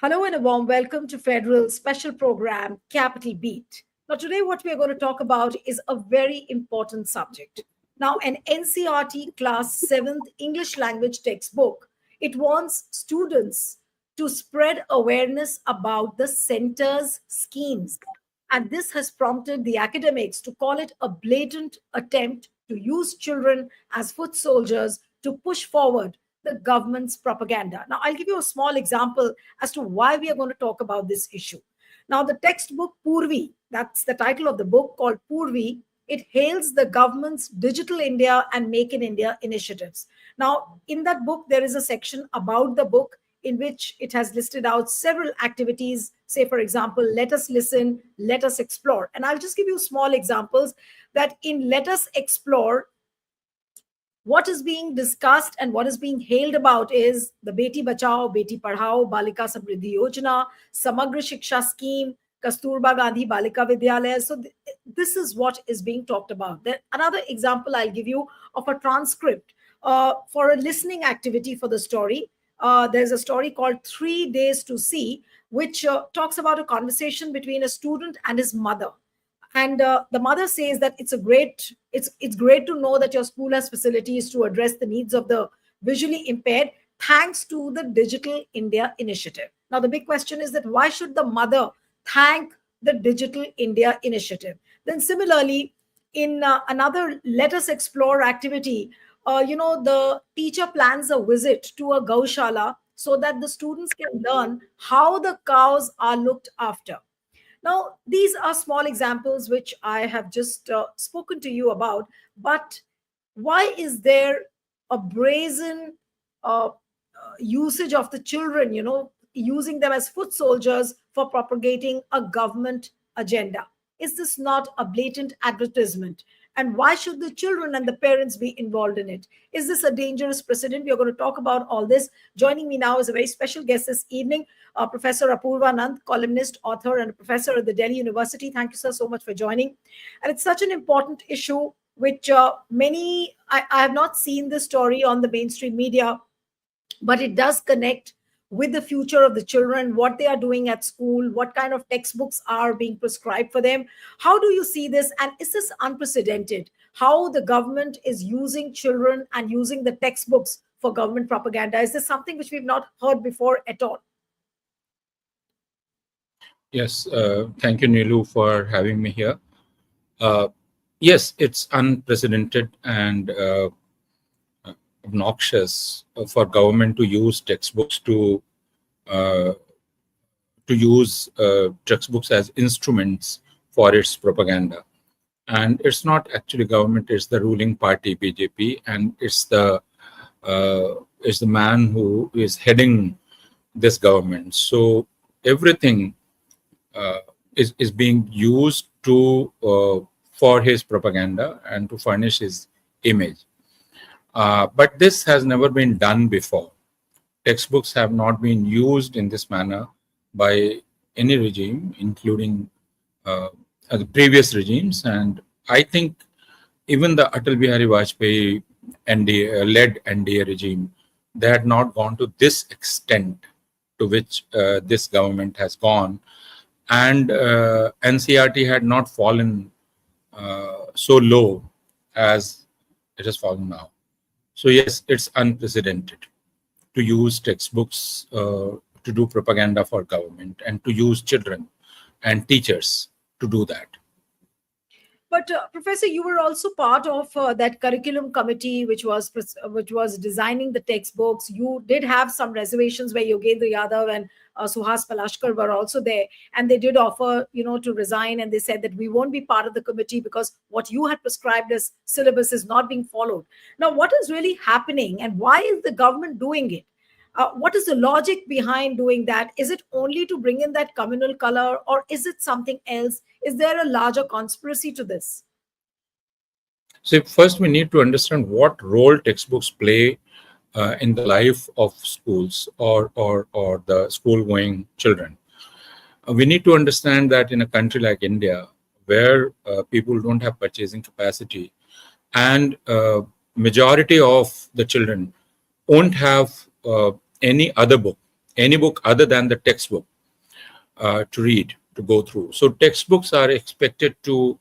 Hello and a warm welcome to Federal special program Capital Beat. Now, today, what we are going to talk about is a very important subject. Now, an NCERT Class 7th English language textbook, it wants students to spread awareness about the center's schemes. And this has prompted the academics to call it a blatant attempt to use children as foot soldiers to push forward the government's propaganda. Now, I'll give you a small example as to why we are going to talk about this issue. Now, the textbook Purvi, that's the title of the book called Purvi, it hails the government's Digital India and Make in India initiatives. Now, in that book, there is a section about the book in which it has listed out several activities. Say, for example, let us listen, let us explore. And I'll just give you small examples that in let us explore, what is being discussed and what is being hailed about is the Beti Bachao, Beti Padhao, Balika Samriddhi Yojana, Samagra Shiksha Scheme, Kasturba Gandhi Balika Vidyalaya. So this is what is being talked about. Then another example I'll give you of a transcript for a listening activity for the story. There's a story called 3 Days to See, which talks about a conversation between a student and his mother. And the mother says that it's great to know that your school has facilities to address the needs of the visually impaired thanks to the Digital India initiative. Now the big question is that why should the mother thank the Digital India initiative? Then similarly, in another let us explore activity, the teacher plans a visit to a Gaushala so that the students can learn how the cows are looked after. Now, these are small examples which I have just spoken to you about, but why is there a brazen usage of the children, using them as foot soldiers for propagating a government agenda? Is this not a blatant advertisement? And why should the children and the parents be involved in it? Is this a dangerous precedent? We are going to talk about all this. Joining me now is a very special guest this evening, Professor Apoorvanand, columnist, author, and a professor at the Delhi University. Thank you, sir, so much for joining. And it's such an important issue, which I have not seen this story on the mainstream media, but it does connect with the future of the children, what they are doing at school, what kind of textbooks are being prescribed for them. How do you see this? And is this unprecedented? How the government is using children and using the textbooks for government propaganda? Is this something which we've not heard before at all? Yes, thank you, Nilu, for having me here. Yes, it's unprecedented and obnoxious for government to use textbooks textbooks as instruments for its propaganda. And it's not actually government; it's the ruling party BJP, and it's the man who is heading this government. So everything is being used for his propaganda and to furnish his image. But this has never been done before. Textbooks have not been used in this manner by any regime, including the previous regimes. And I think even the Atal Bihari Vajpayee led NDA regime, they had not gone to this extent to which this government has gone. And NCERT had not fallen so low as it has fallen now. So yes, it's unprecedented to use textbooks to do propaganda for government and to use children and teachers to do that. But Professor, you were also part of that curriculum committee, which was designing the textbooks. You did have some reservations where Yogendra Yadav and Suhas Palashkar were also there, and they did offer, to resign. And they said that we won't be part of the committee because what you had prescribed as syllabus is not being followed. Now, what is really happening, and why is the government doing it? What is the logic behind doing that? Is it only to bring in that communal color, or is it something else? Is there a larger conspiracy to this? So first we need to understand what role textbooks play in the life of schools or the school-going children. We need to understand that in a country like India, where people don't have purchasing capacity, and majority of the children won't have any other book any book other than the textbook to read, to go through. So textbooks are expected to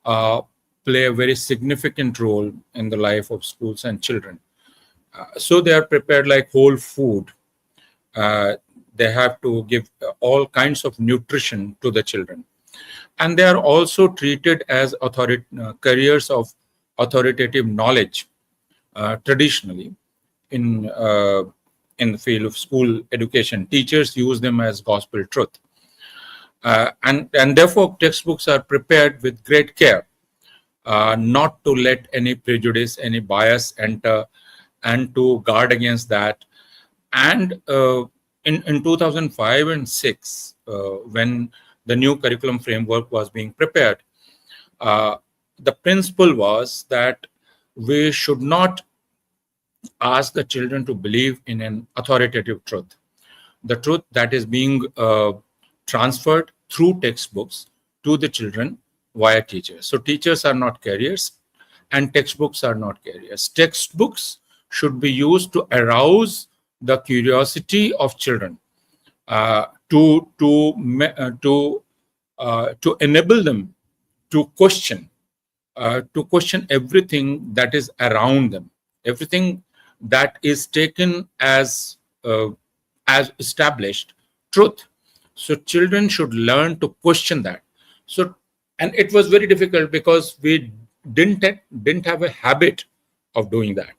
play a very significant role in the life of schools and children. So they are prepared like whole food. They have to give all kinds of nutrition to the children. And they are also treated as carriers of authoritative knowledge traditionally in the field of school education. Teachers use them as gospel truth. And therefore, textbooks are prepared with great care, not to let any prejudice, any bias enter, and to guard against that. And in 2005 and 6, when the new curriculum framework was being prepared, the principle was that we should not ask the children to believe in an authoritative truth, the truth that is being transferred through textbooks to the children via teachers. So teachers are not carriers and textbooks are not carriers. Textbooks should be used to arouse the curiosity of children, to enable them to question everything that is around them, everything that is taken as established truth. So children should learn to question that. So, and it was very difficult because we didn't have a habit of doing that.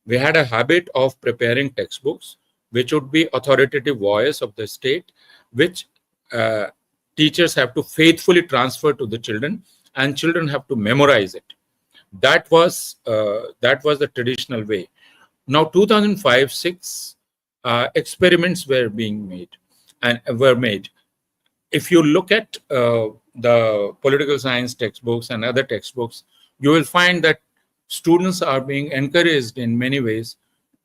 We had a habit of preparing textbooks which would be authoritative voice of the state, which teachers have to faithfully transfer to the children, and children have to memorize it. That was the traditional way. Now, 2005-6 experiments were made. If you look at the political science textbooks and other textbooks, you will find that students are being encouraged in many ways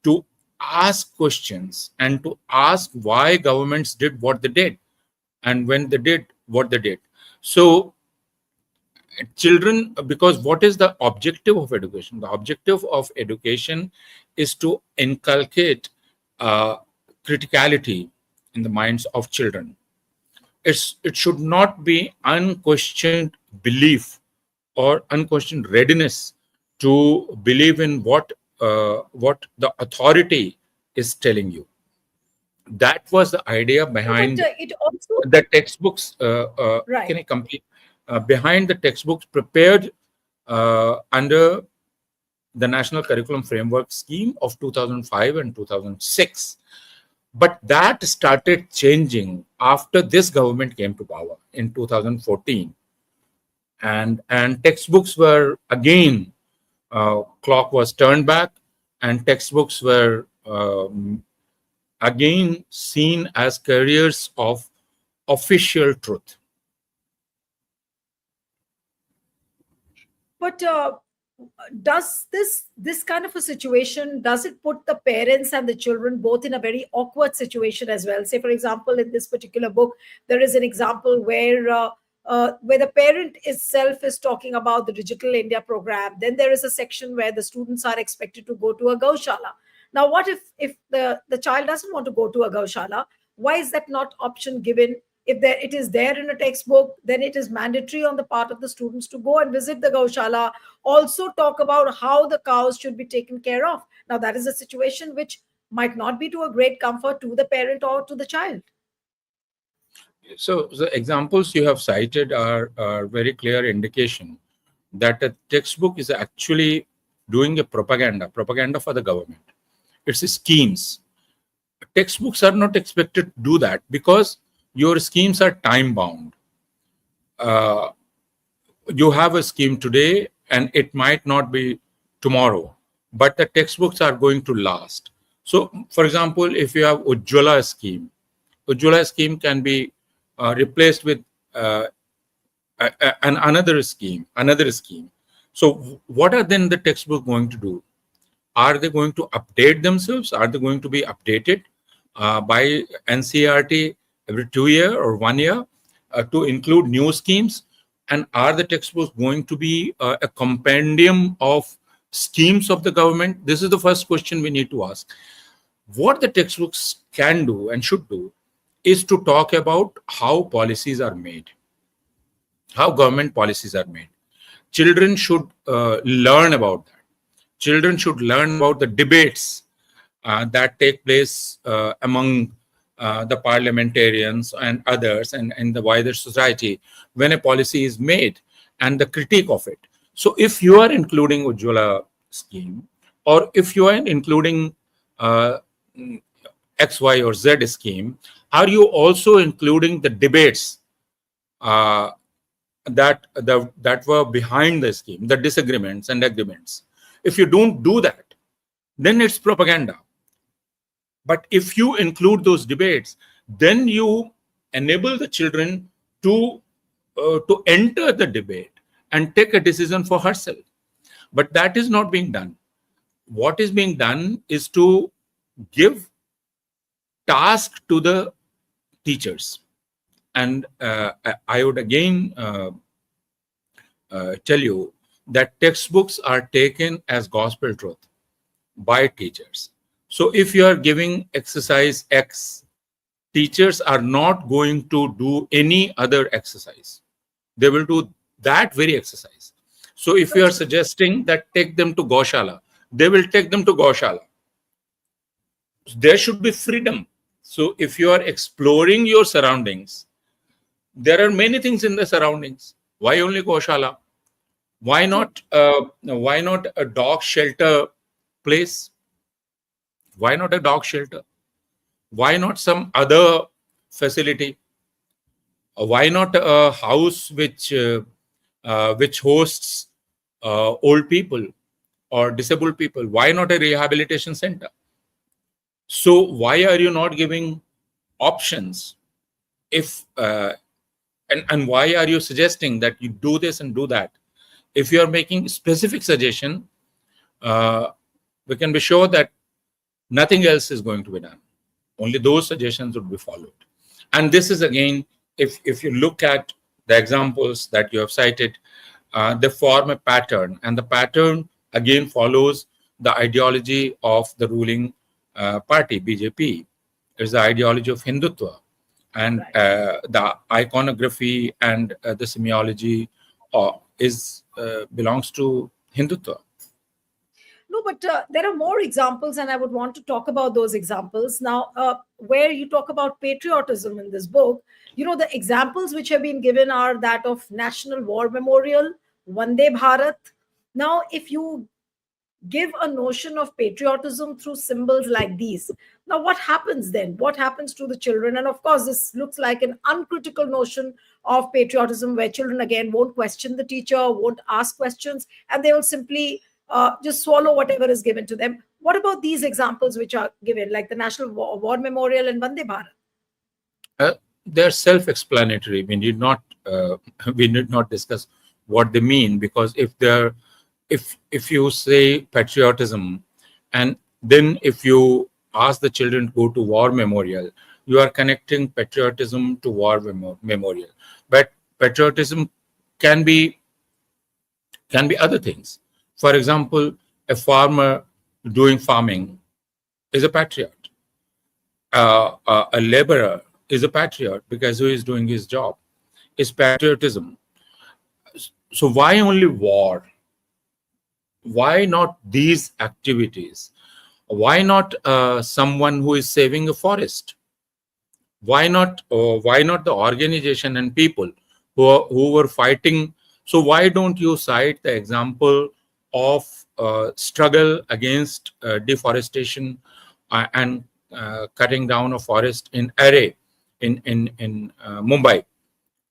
to ask questions and to ask why governments did what they did and when they did what they did. So children, because what is the objective of education? The objective of education is to inculcate criticality in the minds of children. It should not be unquestioned belief or unquestioned readiness to believe in what the authority is telling you. That was the idea behind it also, the textbooks. right. Can I complete? Behind the textbooks prepared under the National Curriculum Framework Scheme of 2005 and 2006. But that started changing after this government came to power in 2014. And textbooks were again, clock was turned back, and textbooks were again seen as carriers of official truth. But does this kind of a situation, does it put the parents and the children both in a very awkward situation as well? Say, for example, in this particular book, there is an example where the parent itself is talking about the Digital India program. Then there is a section where the students are expected to go to a Gaushala. Now, what if the child doesn't want to go to a Gaushala? Why is that not option given? If it is there in a textbook, then it is mandatory on the part of the students to go and visit the Gaushala, also talk about how the cows should be taken care of. Now, that is a situation which might not be to a great comfort to the parent or to the child. So the examples you have cited are very clear indication that a textbook is actually doing a propaganda for the government. It's schemes. Textbooks are not expected to do that because your schemes are time bound. You have a scheme today and it might not be tomorrow, but the textbooks are going to last. So, for example, if you have Ujjwala scheme can be replaced with another scheme. So what are then the textbook going to do? Are they going to update themselves? Are they going to be updated by NCERT every 2 years or 1 year to include new schemes? And are the textbooks going to be a compendium of schemes of the government? This is the first question we need to ask. What the textbooks can do and should do is to talk about how policies are made, how government policies are made. Children should learn about that. Children should learn about the debates that take place among the parliamentarians and others and the wider society when a policy is made, and the critique of it. So if you are including Ujjwala scheme, or if you are including uh, X, Y, or Z scheme, are you also including the debates uh, that were behind the scheme, the disagreements and agreements? If you don't do that, then it's propaganda. But if you include those debates, then you enable the children to enter the debate and take a decision for herself. But that is not being done. What is being done is to give task to the teachers. And I would again tell you that textbooks are taken as gospel truth by teachers. So if you are giving exercise X, teachers are not going to do any other exercise. They will do that very exercise. So if you are suggesting that take them to Gaushala, they will take them to Gaushala. There should be freedom. So if you are exploring your surroundings, there are many things in the surroundings. Why only Gaushala? Why not a dog shelter place? Why not a dog shelter? Why not some other facility? Why not a house which hosts old people or disabled people? Why not a rehabilitation center? So why are you not giving options? If and why are you suggesting that you do this and do that? If you are making specific suggestion, we can be sure that nothing else is going to be done. Only those suggestions would be followed. And this is again, if you look at the examples that you have cited, they form a pattern, and the pattern again follows the ideology of the ruling party, BJP. It's the ideology of Hindutva, and the iconography and the semiology belongs to Hindutva. No, but there are more examples, and I would want to talk about those examples. Now, where you talk about patriotism in this book, the examples which have been given are that of National War Memorial, Vande Bharat. Now, if you give a notion of patriotism through symbols like these, now what happens then? What happens to the children? And of course, this looks like an uncritical notion of patriotism, where children again won't question the teacher, won't ask questions, and they will simply just swallow whatever is given to them. What about these examples which are given, like the National War Memorial and Vande Bharat? They're self-explanatory. We need not discuss what they mean, because if you say patriotism, and then if you ask the children to go to war memorial, you are connecting patriotism to war memorial. But patriotism can be other things. For example, a farmer doing farming is a patriot. A laborer is a patriot because he is doing his job. It's patriotism. So why only war? Why not these activities? Why not someone who is saving a forest? Why not the organization and people who were fighting? So why don't you cite the example of struggle against deforestation and cutting down of forest in Array in Mumbai,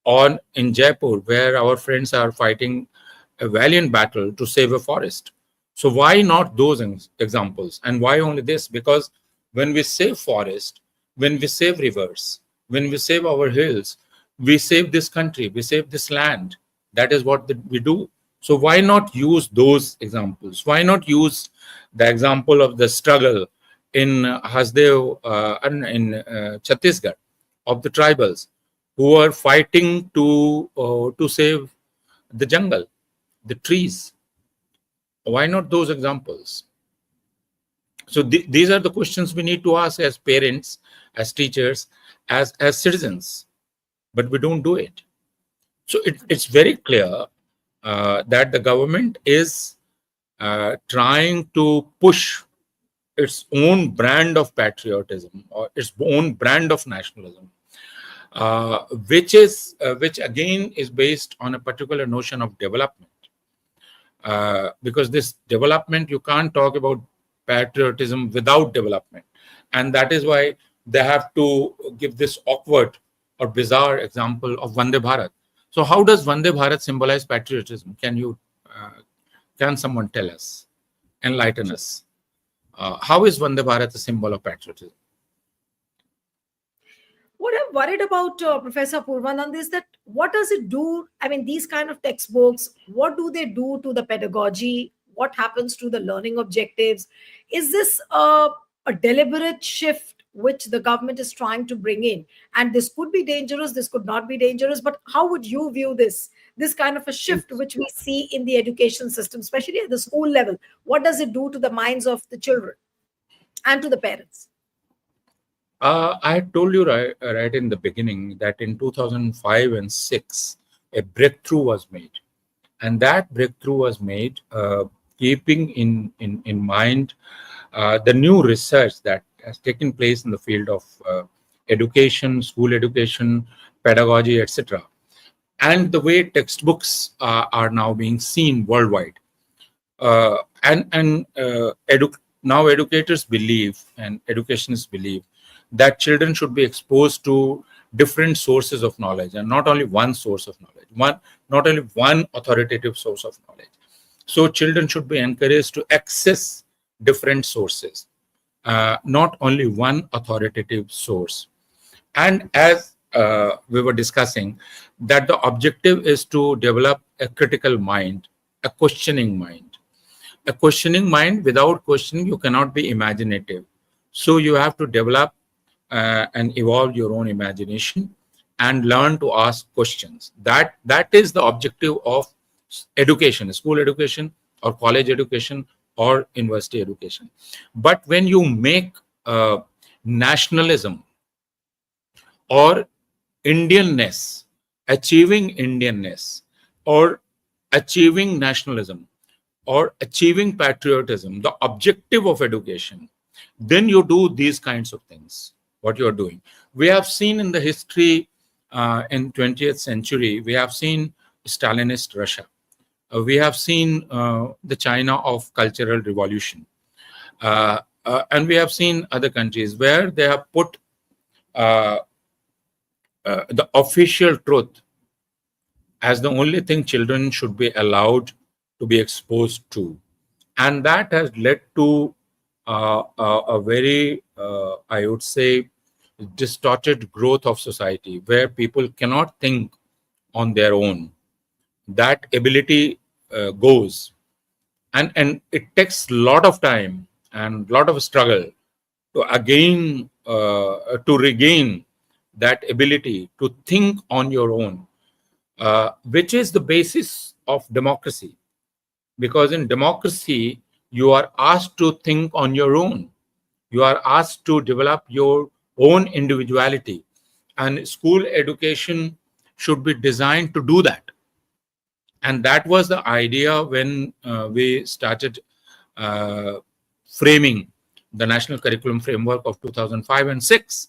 or in Jaipur, where our friends are fighting a valiant battle to save a forest? So why not those examples? And why only this? Because when we save forest, when we save rivers, when we save our hills, we save this country, we save this land. That is what we do. So why not use those examples? Why not use the example of the struggle in Hasdev and in Chhattisgarh of the tribals who are fighting to save the jungle, the trees? Why not those examples? So these are the questions we need to ask as parents, as teachers, as citizens, but we don't do it. So it's very clear that the government is trying to push its own brand of patriotism or its own brand of nationalism, which again is based on a particular notion of development. Because this development, you can't talk about patriotism without development, and that is why they have to give this awkward or bizarre example of Vande Bharat. So how does Vande Bharat symbolize patriotism? Can someone tell us, enlighten us? How is Vande Bharat a symbol of patriotism? What I'm worried about, Professor Apoorvanand, is that what does it do? I mean, these kind of textbooks, what do they do to the pedagogy? What happens to the learning objectives? Is this a deliberate shift which the government is trying to bring in? And this could be dangerous, this could not be dangerous, but how would you view this? This kind of a shift which we see in the education system, especially at the school level, what does it do to the minds of the children and to the parents? I had told you right in the beginning that in 2005 and 6, a breakthrough was made. And that breakthrough was made keeping in mind the new research that has taken place in the field of education, school education, pedagogy, etc. And the way textbooks are now being seen worldwide. Now educators believe and educationists believe that children should be exposed to different sources of knowledge and not only one source of knowledge, not only one authoritative source of knowledge. So children should be encouraged to access different sources, not only one authoritative source. And as we were discussing, that the objective is to develop a critical mind, a questioning mind. A questioning mind, without questioning, you cannot be imaginative. So you have to develop and evolve your own imagination and learn to ask questions. That is the objective of education, school education or college education or university education. But when you make nationalism or Indianness, achieving Indianness or achieving nationalism or achieving patriotism, the objective of education, then you do these kinds of things, what you're doing. We have seen in the history in 20th century, we have seen Stalinist Russia. We have seen the China of Cultural Revolution. And we have seen other countries where they have put the official truth as the only thing children should be allowed to be exposed to. And that has led to a very, I would say, distorted growth of society where people cannot think on their own. That ability goes. And it takes a lot of time and a lot of struggle to regain that ability to think on your own, which is the basis of democracy. Because in democracy, you are asked to think on your own. You are asked to develop your own individuality. And school education should be designed to do that. And that was the idea when we started framing the National Curriculum Framework of 2005 and 6.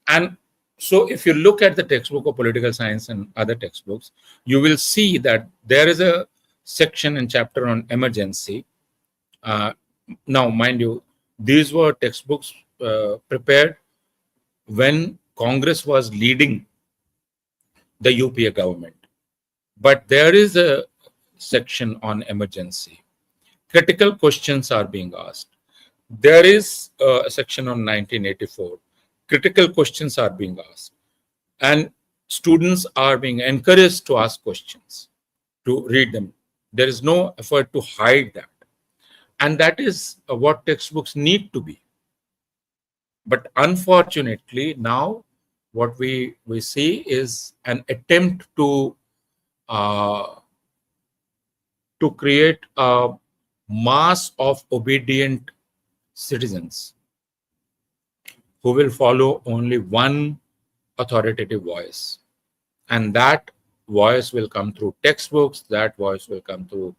And so if you look at the textbook of political science and other textbooks, you will see that there is a section and chapter on emergency. Now, mind you, these were textbooks prepared when Congress was leading the UPA government. But there is a section on emergency. Critical questions are being asked. There is a section on 1984. Critical questions are being asked. And students are being encouraged to ask questions, to read them. There is no effort to hide that. And that is what textbooks need to be. But unfortunately, now what we see is an attempt to create a mass of obedient citizens who will follow only one authoritative voice. And that voice will come through textbooks, that voice will come through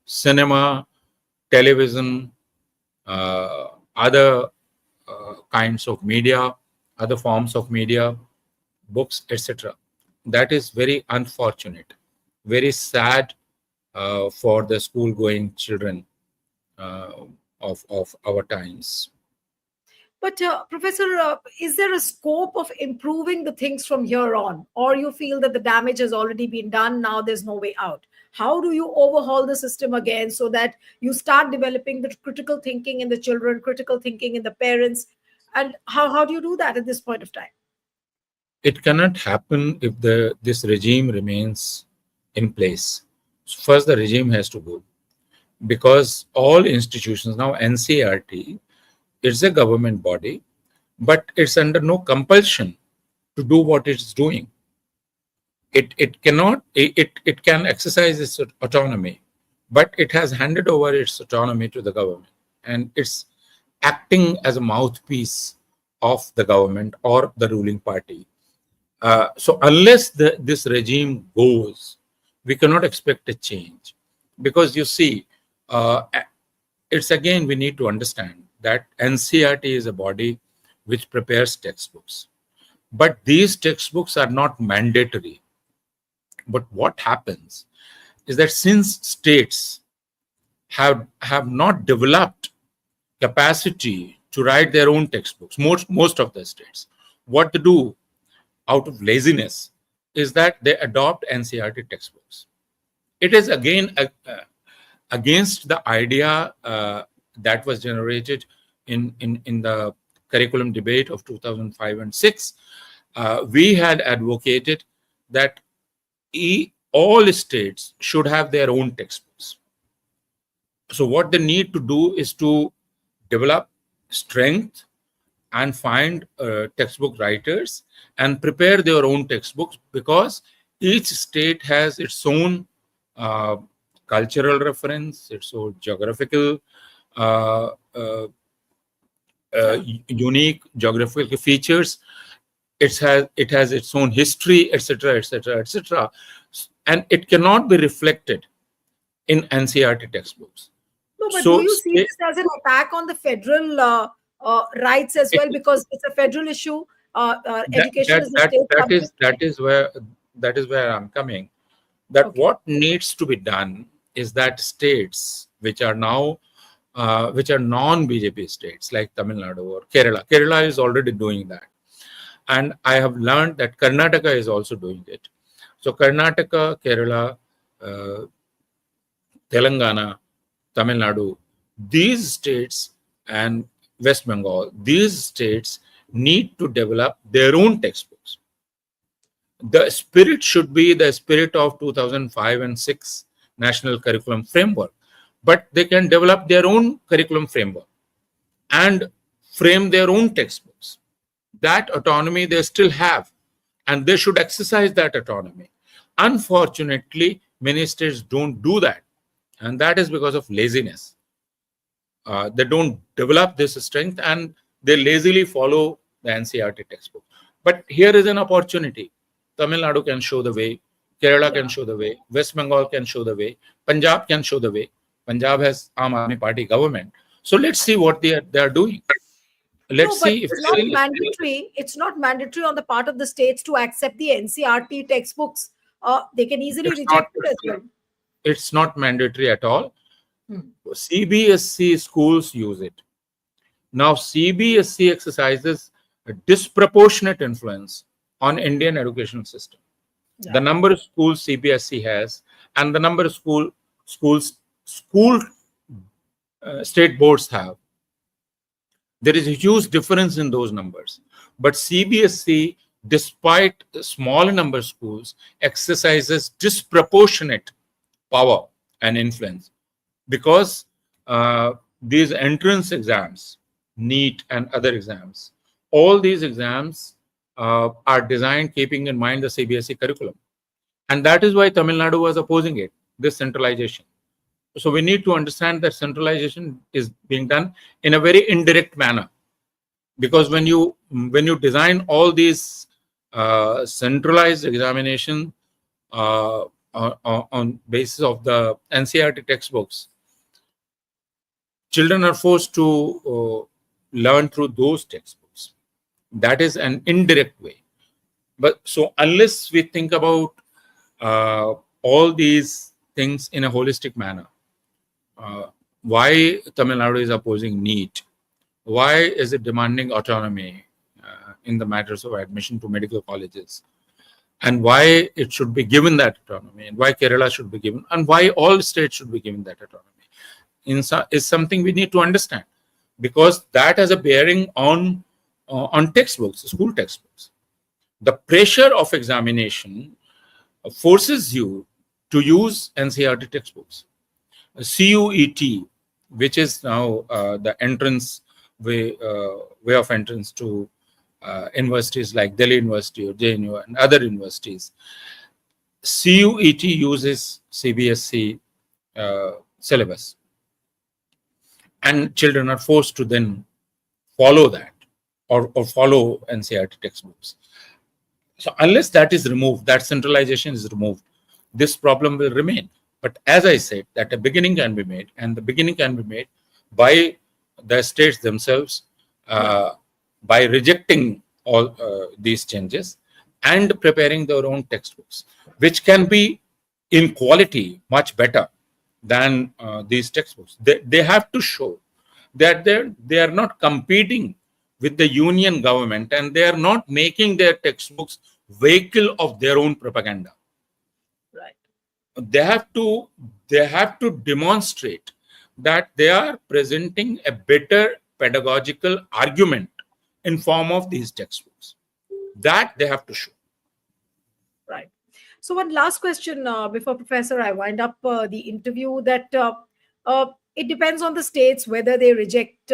cinema, television, other kinds of media, other forms of media, books, etc. That is very unfortunate, very sad for the school-going children of our times. But Professor, is there a scope of improving the things from here on, or you feel that the damage has already been done? Now there's no way out. How do you overhaul the system again so that you start developing the critical thinking in the children, critical thinking in the parents, and how do you do that at this point of time? It cannot happen if this regime remains in place. First, the regime has to go, because all institutions now, NCERT, it's a government body, but it's under no compulsion to do what it's doing. It can exercise its autonomy, but it has handed over its autonomy to the government, and it's acting as a mouthpiece of the government or the ruling party. So unless this regime goes, we cannot expect a change, because you see, it's again, we need to understand that NCERT is a body which prepares textbooks, but these textbooks are not mandatory. But what happens is that since states have not developed capacity to write their own textbooks, most of the states, what they do out of laziness is that they adopt NCERT textbooks. It is again against the idea that was generated in the curriculum debate of 2005 and 6. We had advocated that all states should have their own textbooks. So what they need to do is to develop strength and find textbook writers and prepare their own textbooks, because each state has its own cultural reference, its own geographical unique geographical features. It has its own history, etc., etc., etc., and it cannot be reflected in NCERT textbooks. No, but do you see this as an attack on the federal rights as well? Because it's a federal issue. Education is a state subject. That is where I'm coming. That okay. What needs to be done is that states which are now which are non-BJP states like Tamil Nadu or Kerala is already doing that, and I have learned that Karnataka is also doing it. So Karnataka, Kerala, Telangana, Tamil Nadu, these states, and West Bengal, these states need to develop their own textbooks. The spirit should be the spirit of 2005 and 6 National Curriculum Framework, but they can develop their own curriculum framework and frame their own textbooks. That autonomy they still have, and they should exercise that autonomy. Unfortunately, many states don't do that, and that is because of laziness. They don't develop this strength, and they lazily follow the NCERT textbook. But here is an opportunity. Tamil Nadu can show the way, Kerala can show the way, West Bengal can show the way, Punjab can show the way. Punjab has Aam Aadmi Party government. So let's see what they are doing. Let's see if it's not mandatory. It's not mandatory on the part of the states to accept the NCERT textbooks. They can easily reject it as well. It's not mandatory at all. CBSE schools use it. Now, CBSE exercises a disproportionate influence on Indian education system. Yeah. The number of schools CBSE has and the number of state boards have, there is a huge difference in those numbers. But CBSE, despite the small number of schools, exercises disproportionate power and influence, because these entrance exams, NEET and other exams, all these exams are designed keeping in mind the CBSE curriculum. And that is why Tamil Nadu was opposing it, this centralization. So we need to understand that centralization is being done in a very indirect manner, because when you design all these centralized examination on basis of the NCERT textbooks, children are forced to learn through those textbooks. That is an indirect way. But so unless we think about all these things in a holistic manner, why Tamil Nadu is opposing NEET? Why is it demanding autonomy in the matters of admission to medical colleges? And why it should be given that autonomy, and why Kerala should be given, and why all states should be given that autonomy, is something we need to understand, because that has a bearing on textbooks, school textbooks. The pressure of examination forces you to use NCERT textbooks. CUET, which is now the entrance way of entrance to universities like Delhi University or JNU and other universities. CUET uses CBSE syllabus, and children are forced to then follow that or follow NCERT textbooks. So unless that is removed, that centralization is removed, this problem will remain. But as I said, that a beginning can be made, and the beginning can be made by the states themselves, by rejecting all these changes and preparing their own textbooks, which can be in quality much better than these textbooks. They have to show that they are not competing with the union government, and they are not making their textbooks vehicle of their own propaganda. Right. They have to demonstrate that they are presenting a better pedagogical argument in form of these textbooks. That they have to show. Right. So one last question before, Professor, I wind up the interview, that it depends on the states whether they reject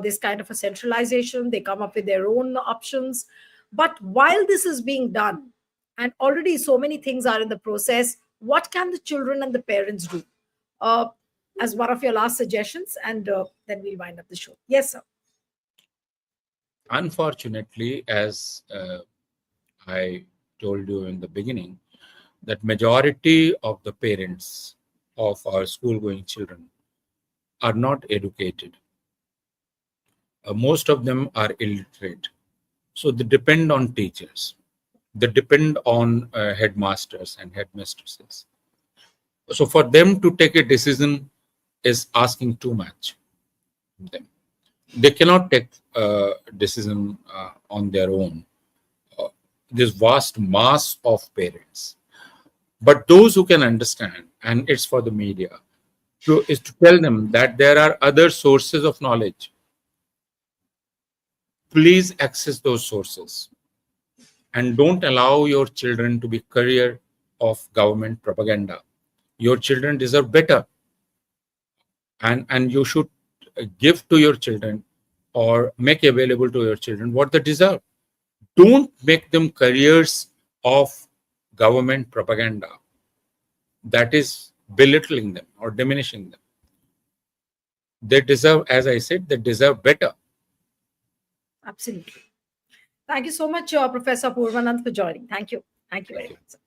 this kind of a centralization, they come up with their own options. But while this is being done, and already so many things are in the process, what can the children and the parents do? As one of your last suggestions, and then we'll wind up the show. Yes, sir. Unfortunately, as I told you in the beginning, that majority of the parents of our school-going children are not educated. Most of them are illiterate. So they depend on teachers. They depend on headmasters and headmistresses. So for them to take a decision is asking too much. They cannot take a decision on their own. This vast mass of parents. But those who can understand, and it's for the media, is to tell them that there are other sources of knowledge. Please access those sources, and don't allow your children to be carrier of government propaganda. Your children deserve better, and you should give to your children or make available to your children what they deserve. Don't make them carriers of government propaganda that is belittling them or diminishing them. They deserve, as I said, they deserve better. Absolutely. Thank you so much, Professor Apoorvanand, for joining. Thank you. Thank you very much.